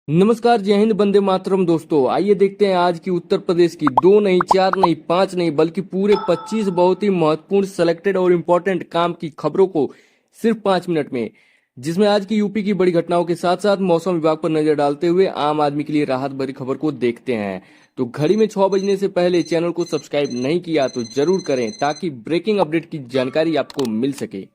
नमस्कार, जय हिंद, वंदे मातरम। दोस्तों आइए देखते हैं आज की उत्तर प्रदेश की 2 नहीं, 4 नहीं, 5 नहीं बल्कि पूरे 25 बहुत ही महत्वपूर्ण सेलेक्टेड और इम्पोर्टेंट काम की खबरों को सिर्फ 5 मिनट में, जिसमें आज की यूपी की बड़ी घटनाओं के साथ साथ मौसम विभाग पर नजर डालते हुए आम आदमी के लिए राहत भरी खबर को देखते हैं। तो घड़ी में 6 बजने से पहले चैनल को सब्सक्राइब नहीं किया तो जरूर करें ताकि ब्रेकिंग अपडेट की जानकारी आपको मिल सके।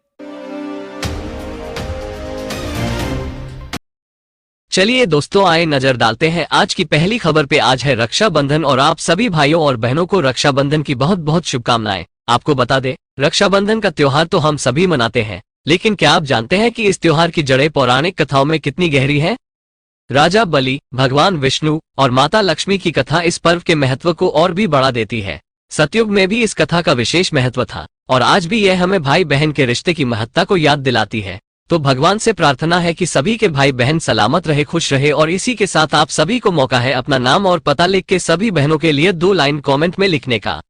चलिए दोस्तों, आए नजर डालते हैं आज की पहली खबर पे। आज है रक्षाबंधन और आप सभी भाइयों और बहनों को रक्षाबंधन की बहुत बहुत शुभकामनाएं। आपको बता दें, रक्षाबंधन का त्योहार तो हम सभी मनाते हैं, लेकिन क्या आप जानते हैं कि इस त्योहार की जड़ें पौराणिक कथाओं में कितनी गहरी हैं? राजा बलि, भगवान विष्णु और माता लक्ष्मी की कथा इस पर्व के महत्व को और भी बढ़ा देती है। सतयुग में भी इस कथा का विशेष महत्व था और आज भी यह हमें भाई बहन के रिश्ते की महत्ता को याद दिलाती है। तो भगवान से प्रार्थना है कि सभी के भाई बहन सलामत रहे, खुश रहे। और इसी के साथ आप सभी को मौका है अपना नाम और पता लिख के सभी बहनों के लिए 2 लाइन कमेंट में लिखने का।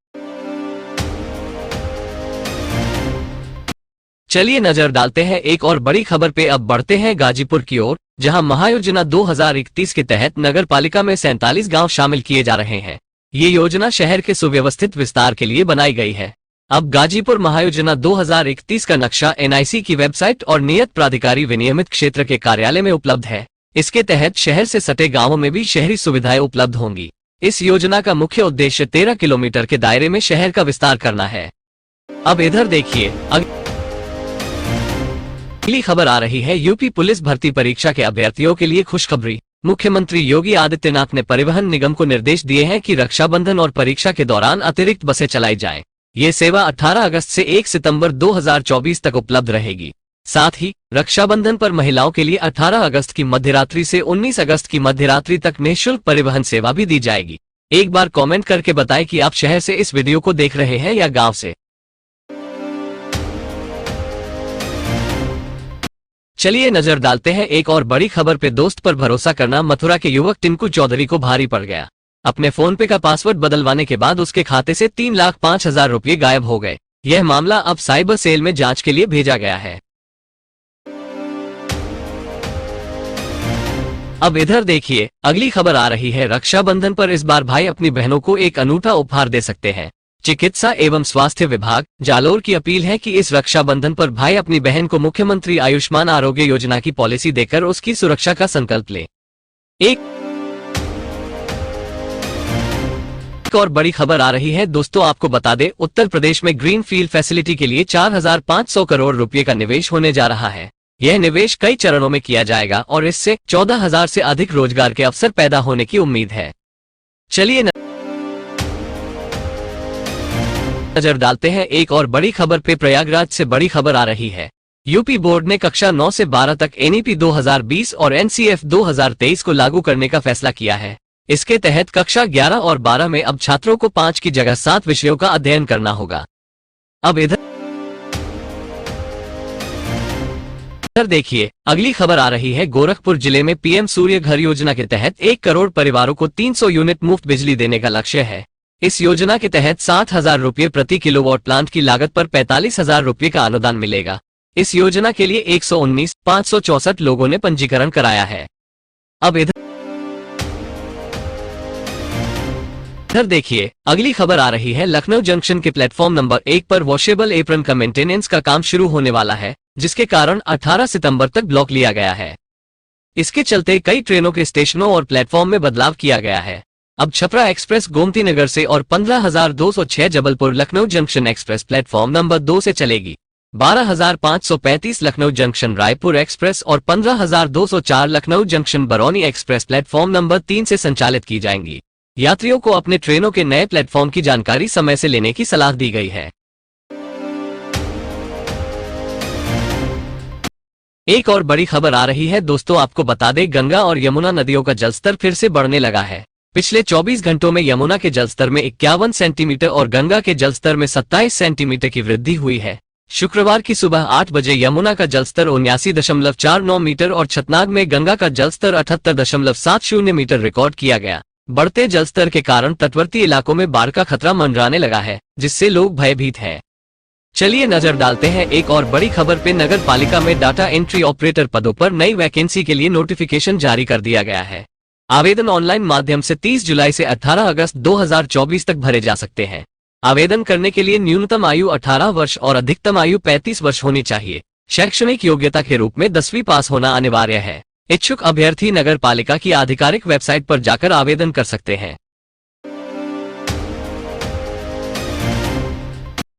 चलिए नजर डालते हैं एक और बड़ी खबर पे। अब बढ़ते हैं गाजीपुर की ओर, जहां महायोजना 2031 के तहत नगर पालिका में 47 गांव शामिल किए जा रहे हैं। ये योजना शहर के सुव्यवस्थित विस्तार के लिए बनाई गई है। अब गाजीपुर महायोजना 2031 का नक्शा एनआईसी की वेबसाइट और नियत प्राधिकारी विनियमित क्षेत्र के कार्यालय में उपलब्ध है। इसके तहत शहर से सटे गांवों में भी शहरी सुविधाएं उपलब्ध होंगी। इस योजना का मुख्य उद्देश्य 13 किलोमीटर के दायरे में शहर का विस्तार करना है। अब इधर देखिए, अगली खबर आ रही है यूपी पुलिस भर्ती परीक्षा के अभ्यर्थियों के लिए खुशखबरी। मुख्यमंत्री योगी आदित्यनाथ ने परिवहन निगम को निर्देश दिए हैं कि रक्षाबंधन और परीक्षा के दौरान अतिरिक्त बसें चलाई जाएं। ये सेवा 18 अगस्त से 1 सितंबर 2024 तक उपलब्ध रहेगी। साथ ही रक्षाबंधन पर महिलाओं के लिए 18 अगस्त की मध्यरात्रि से 19 अगस्त की मध्यरात्रि तक निःशुल्क परिवहन सेवा भी दी जाएगी। एक बार कमेंट करके बताएं कि आप शहर से इस वीडियो को देख रहे हैं या गांव से। चलिए नजर डालते हैं एक और बड़ी खबर पे। दोस्त पर भरोसा करना, मथुरा के युवक टिंकू चौधरी को भारी पड़ गया। अपने फोन पे का पासवर्ड बदलवाने के बाद उसके खाते से 3,05,000 रुपये गायब हो गए। यह मामला अब साइबर सेल में जांच के लिए भेजा गया है। अब इधर देखिए, अगली खबर आ रही है रक्षाबंधन पर इस बार भाई अपनी बहनों को एक अनूठा उपहार दे सकते हैं। चिकित्सा एवं स्वास्थ्य विभाग जालोर की अपील है कि इस रक्षाबंधन पर भाई अपनी बहन को मुख्यमंत्री आयुष्मान आरोग्य योजना की पॉलिसी देकर उसकी सुरक्षा का संकल्प ले। एक और बड़ी खबर आ रही है दोस्तों, आपको बता दें, उत्तर प्रदेश में ग्रीन फील्ड फैसिलिटी के लिए 4,500 करोड़ रुपए का निवेश होने जा रहा है। यह निवेश कई चरणों में किया जाएगा और इससे 14,000 से अधिक रोजगार के अवसर पैदा होने की उम्मीद है। चलिए नजर डालते हैं एक और बड़ी खबर पे। प्रयागराज से बड़ी खबर आ रही है। यूपी बोर्ड ने कक्षा 9 से 12 तक एनईपी 2020 और एनसीएफ 2023 को लागू करने का फैसला किया है। इसके तहत कक्षा 11 और 12 में अब छात्रों को 5 की जगह 7 विषयों का अध्ययन करना होगा। अब इधर देखिए, अगली खबर आ रही है गोरखपुर जिले में पीएम सूर्य घर योजना के तहत 1 करोड़ परिवारों को 300 यूनिट मुफ्त बिजली देने का लक्ष्य है। इस योजना के तहत 60,000 रुपये प्रति किलोवाट प्लांट की लागत पर 45,000 रुपये का अनुदान मिलेगा। इस योजना के लिए 119,564 लोगों ने पंजीकरण कराया है। अब इधर देखिए, अगली खबर आ रही है लखनऊ जंक्शन के प्लेटफॉर्म नंबर 1 पर वॉशेबल एप्रन का मेंटेनेंस का काम शुरू होने वाला है, जिसके कारण 18 सितंबर तक ब्लॉक लिया गया है। इसके चलते कई ट्रेनों के स्टेशनों और प्लेटफॉर्म में बदलाव किया गया है। अब छपरा एक्सप्रेस गोमती नगर से और 15,206 Jabalpur Lucknow junction express platform number 2 से चलेगी। 12,535 लखनऊ जंक्शन रायपुर एक्सप्रेस और 15,204 Lucknow junction Barauni express platform number 3 से संचालित की जाएंगी। यात्रियों को अपने ट्रेनों के नए प्लेटफॉर्म की जानकारी समय से लेने की सलाह दी गई है। एक और बड़ी खबर आ रही है दोस्तों, आपको बता दें, गंगा और यमुना नदियों का जलस्तर फिर से बढ़ने लगा है। पिछले 24 घंटों में यमुना के जलस्तर में 51 सेंटीमीटर और गंगा के जलस्तर में 27 सेंटीमीटर की वृद्धि हुई है। शुक्रवार की सुबह 8 बजे यमुना का जलस्तर 79.49 मीटर और छतनाग में गंगा का जलस्तर 78.70 मीटर रिकॉर्ड किया गया। बढ़ते जलस्तर के कारण तटवर्ती इलाकों में बाढ़ का खतरा मंडराने लगा है, जिससे लोग भयभीत हैं। चलिए नजर डालते हैं एक और बड़ी खबर पे। नगर पालिका में डाटा एंट्री ऑपरेटर पदों पर नई वैकेंसी के लिए नोटिफिकेशन जारी कर दिया गया है। आवेदन ऑनलाइन माध्यम से 30 जुलाई से 18 अगस्त 2024 तक भरे जा सकते हैं। आवेदन करने के लिए न्यूनतम आयु 18 वर्ष और अधिकतम आयु 35 वर्ष होनी चाहिए। शैक्षणिक योग्यता के रूप में 10वीं पास होना अनिवार्य है। इच्छुक अभ्यर्थी नगर पालिका की आधिकारिक वेबसाइट पर जाकर आवेदन कर सकते हैं।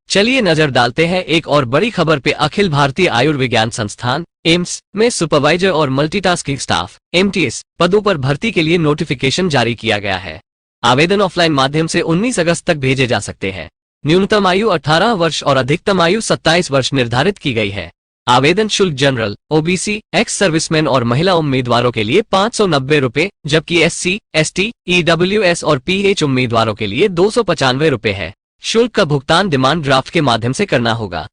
चलिए नजर डालते हैं एक और बड़ी खबर पे। अखिल भारतीय आयुर्विज्ञान संस्थान एम्स में सुपरवाइजर और मल्टीटास्किंग स्टाफ MTS पदों पर भर्ती के लिए नोटिफिकेशन जारी किया गया है। आवेदन ऑफलाइन माध्यम से 19 अगस्त तक भेजे जा सकते हैं। न्यूनतम आयु 18 वर्ष और अधिकतम आयु 27 वर्ष निर्धारित की गई है। आवेदन शुल्क जनरल, OBC, एक्स सर्विसमैन और महिला उम्मीदवारों के लिए 590 रुपए, जबकि SC, ST, EWS और PH उम्मीदवारों के लिए 295 रुपए है। शुल्क का भुगतान डिमांड ड्राफ्ट के माध्यम से करना होगा।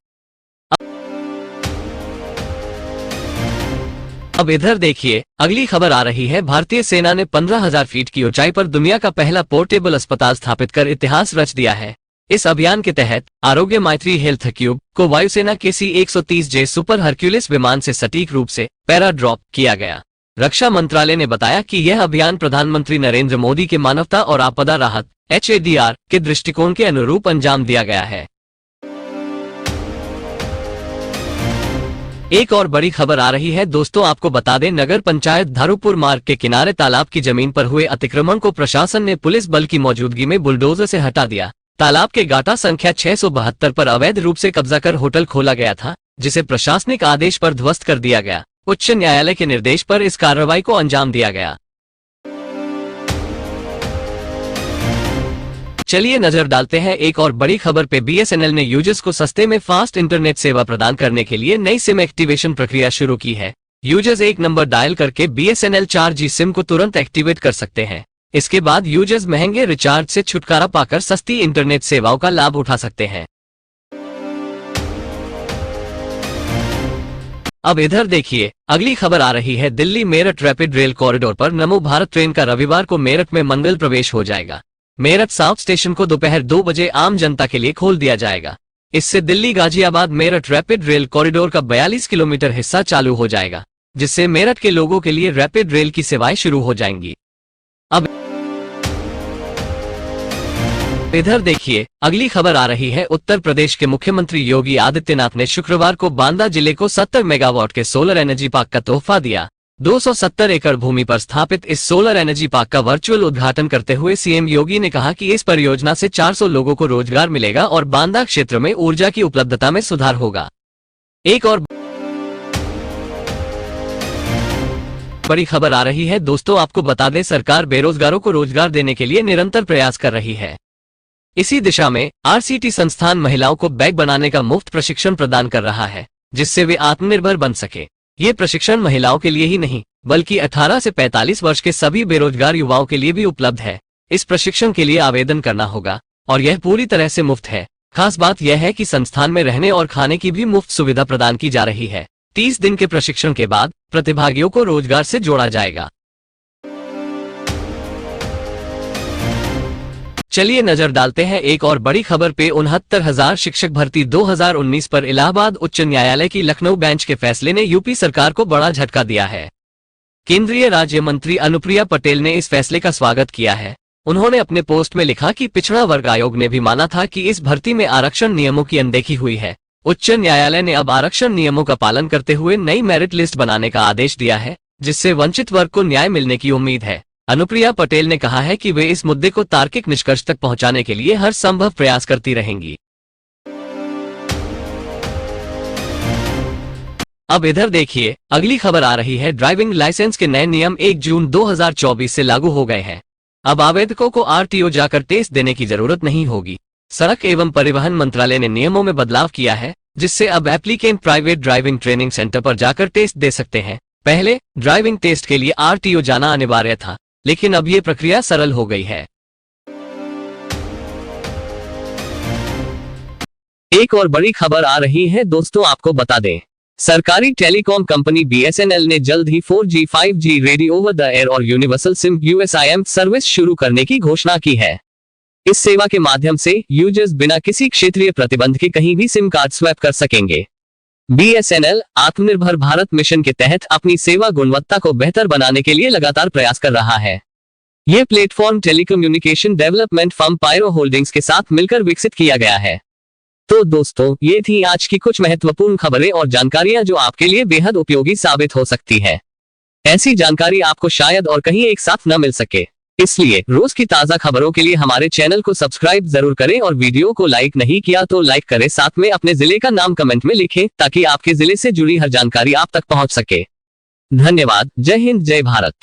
अब इधर देखिए, अगली खबर आ रही है। भारतीय सेना ने 15,000 फीट की ऊंचाई पर दुनिया का पहला पोर्टेबल अस्पताल स्थापित कर इतिहास रच दिया है। इस अभियान के तहत आरोग्य मैत्री हेल्थ क्यूब को वायुसेना के C-130J सुपर हरक्यूलिस विमान से सटीक रूप से पैरा ड्रॉप किया गया। रक्षा मंत्रालय ने बताया कि यह अभियान प्रधानमंत्री नरेंद्र मोदी के मानवता और आपदा राहत HADR के दृष्टिकोण के अनुरूप अंजाम दिया गया है। एक और बड़ी खबर आ रही है दोस्तों, आपको बता दें, नगर पंचायत धारूपुर मार्ग के किनारे तालाब की जमीन पर हुए अतिक्रमण को प्रशासन ने पुलिस बल की मौजूदगी में बुलडोजर से हटा दिया। तालाब के गाटा संख्या 672 पर अवैध रूप से कब्जा कर होटल खोला गया था, जिसे प्रशासनिक आदेश पर ध्वस्त कर दिया गया। उच्च न्यायालय के निर्देश पर इस कार्रवाई को अंजाम दिया गया। चलिए नजर डालते हैं एक और बड़ी खबर पे। BSNL ने यूजर्स को सस्ते में फास्ट इंटरनेट सेवा प्रदान करने के लिए नई सिम एक्टिवेशन प्रक्रिया शुरू की है। यूजर्स एक नंबर डायल करके BSNL 4G सिम को तुरंत एक्टिवेट कर सकते हैं। इसके बाद यूजर्स महंगे रिचार्ज से छुटकारा पाकर सस्ती इंटरनेट सेवाओं का लाभ उठा सकते हैं। अब इधर देखिए, अगली खबर आ रही है। Delhi Meerut rapid rail corridor पर नमो भारत ट्रेन का रविवार को मेरठ में मंगल प्रवेश हो जाएगा। मेरठ साउथ स्टेशन को दोपहर 2 बजे आम जनता के लिए खोल दिया जाएगा। इससे Delhi Ghaziabad Meerut rapid rail corridor का 42 किलोमीटर हिस्सा चालू हो जाएगा, जिससे मेरठ के लोगों के लिए रैपिड रेल की सेवाएं शुरू हो जाएंगी। अब इधर देखिए, अगली खबर आ रही है। उत्तर प्रदेश के मुख्यमंत्री योगी आदित्यनाथ ने शुक्रवार को बांदा जिले को 70 मेगावाट के सोलर एनर्जी पार्क का तोहफा दिया। 270 एकड़ भूमि पर स्थापित इस सोलर एनर्जी पार्क का वर्चुअल उद्घाटन करते हुए CM योगी ने कहा कि इस परियोजना से 400 लोगों को रोजगार मिलेगा और बांदा क्षेत्र में ऊर्जा की उपलब्धता में सुधार होगा। एक और बड़ी खबर आ रही है दोस्तों, आपको बता दें, सरकार बेरोजगारों को रोजगार देने के लिए निरंतर प्रयास कर रही है। इसी दिशा में RCT संस्थान महिलाओं को बैग बनाने का मुफ्त प्रशिक्षण प्रदान कर रहा है, जिससे वे आत्मनिर्भर बन सके। ये प्रशिक्षण महिलाओं के लिए ही नहीं, बल्कि 18 से 45 वर्ष के सभी बेरोजगार युवाओं के लिए भी उपलब्ध है। इस प्रशिक्षण के लिए आवेदन करना होगा और यह पूरी तरह से मुफ्त है। खास बात यह है कि संस्थान में रहने और खाने की भी मुफ्त सुविधा प्रदान की जा रही है। 30 दिन के प्रशिक्षण के बाद प्रतिभागियों को रोजगार से जोड़ा जाएगा। चलिए नजर डालते हैं एक और बड़ी खबर पे। 69,000 शिक्षक भर्ती 2019 पर इलाहाबाद उच्च न्यायालय की लखनऊ बेंच के फैसले ने यूपी सरकार को बड़ा झटका दिया है। केंद्रीय राज्य मंत्री अनुप्रिया पटेल ने इस फैसले का स्वागत किया है। उन्होंने अपने पोस्ट में लिखा कि पिछड़ा वर्ग आयोग ने भी माना था कि इस भर्ती में आरक्षण नियमों की अनदेखी हुई है। उच्च न्यायालय ने अब आरक्षण नियमों का पालन करते हुए नई मेरिट लिस्ट बनाने का आदेश दिया है, जिससे वंचित वर्ग को न्याय मिलने की उम्मीद है। अनुप्रिया पटेल ने कहा है कि वे इस मुद्दे को तार्किक निष्कर्ष तक पहुंचाने के लिए हर संभव प्रयास करती रहेंगी। अब इधर देखिए, अगली खबर आ रही है। ड्राइविंग लाइसेंस के नए नियम 1 जून 2024 से लागू हो गए हैं। अब आवेदकों को RTO जाकर टेस्ट देने की जरूरत नहीं होगी। सड़क एवं परिवहन मंत्रालय ने नियमों में बदलाव किया है, जिससे अब applicant private driving training centre पर जाकर टेस्ट दे सकते हैं। पहले ड्राइविंग टेस्ट के लिए RTO जाना अनिवार्य था, लेकिन अब ये प्रक्रिया सरल हो गई है। एक और बड़ी खबर आ रही है दोस्तों, आपको बता दें, सरकारी टेलीकॉम कंपनी BSNL ने जल्द ही 4G 5G radio over the air और यूनिवर्सल सिम USIM सर्विस शुरू करने की घोषणा की है। इस सेवा के माध्यम से यूजर्स बिना किसी क्षेत्रीय प्रतिबंध के कहीं भी सिम कार्ड स्वैप कर सकेंगे। BSNL आत्मनिर्भर भारत मिशन के तहत अपनी सेवा गुणवत्ता को बेहतर बनाने के लिए लगातार प्रयास कर रहा है। यह platform telecommunication development firm Pyro Holdings के साथ मिलकर विकसित किया गया है। तो दोस्तों, ये थी आज की कुछ महत्वपूर्ण खबरें और जानकारियां जो आपके लिए बेहद उपयोगी साबित हो सकती है। ऐसी जानकारी आपको शायद और कहीं एक साथ न मिल सके, इसलिए रोज की ताजा खबरों के लिए हमारे चैनल को सब्सक्राइब जरूर करें और वीडियो को लाइक नहीं किया तो लाइक करें, साथ में अपने जिले का नाम कमेंट में लिखें ताकि आपके जिले से जुड़ी हर जानकारी आप तक पहुंच सके। धन्यवाद। जय हिंद, जय भारत।